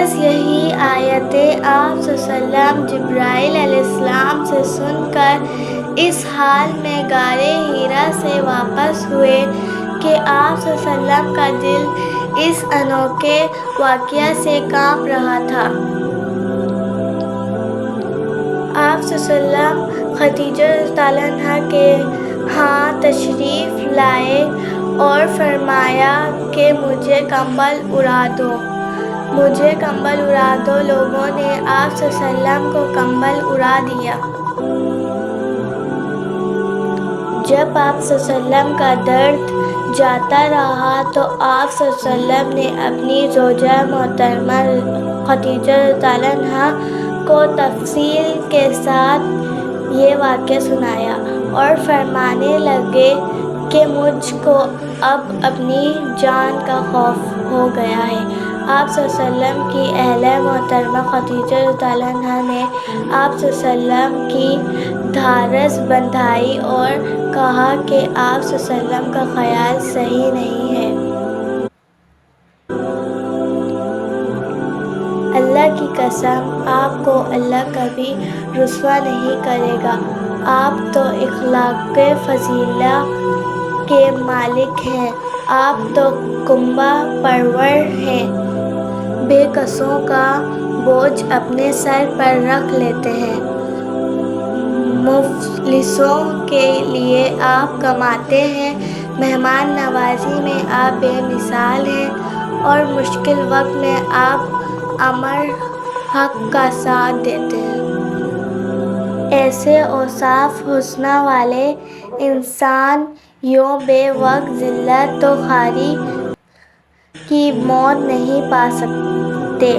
بس یہی آیتیں آپ صلی اللہ علیہ وسلم جبرائیل علیہ السلام سے سن کر اس حال میں غار حرا سے واپس ہوئے کہ آپ صلی اللہ علیہ وسلم کا دل اس انوکھے واقعہ سے کانپ رہا تھا۔ آپ صلی اللہ علیہ وسلم خدیجہ رضی اللہ عنہا کے ہاں تشریف لائے اور فرمایا کہ مجھے کمبل اڑا دو، مجھے کمبل اڑا دو۔ لوگوں نے آپ صلی اللہ علیہ وسلم کو کمبل اڑا دیا۔ جب آپ صلی اللہ علیہ وسلم کا درد جاتا رہا تو آپ صلی اللہ علیہ وسلم نے اپنی زوجہ محترمہ خدیجہ رضی اللہ عنہا کو تفصیل کے ساتھ یہ واقعہ سنایا اور فرمانے لگے کہ مجھ کو اب اپنی جان کا خوف ہو گیا ہے۔ آپ صلی اللہ علیہ وسلم کی اہلیہ محترمہ خدیجہ رضی اللہ عنہا نے آپ صلی اللہ علیہ وسلم کی ڈھارس بندھائی اور کہا کہ آپ صلی اللہ علیہ وسلم کا خیال صحیح نہیں ہے۔ اللہ کی قسم آپ کو اللہ کبھی رسوا نہیں کرے گا۔ آپ تو اخلاق فضیلہ کے مالک ہیں، آپ تو کنبہ پرور ہیں، بے کسوں کا بوجھ اپنے سر پر رکھ لیتے ہیں، مفلسوں کے لیے آپ کماتے ہیں، مہمان نوازی میں آپ بے مثال ہیں اور مشکل وقت میں آپ امر حق کا ساتھ دیتے ہیں۔ ایسے اوصاف حسنہ والے انسان یوں بے وقت ذلت و خواری کی موت نہیں پا سکتے۔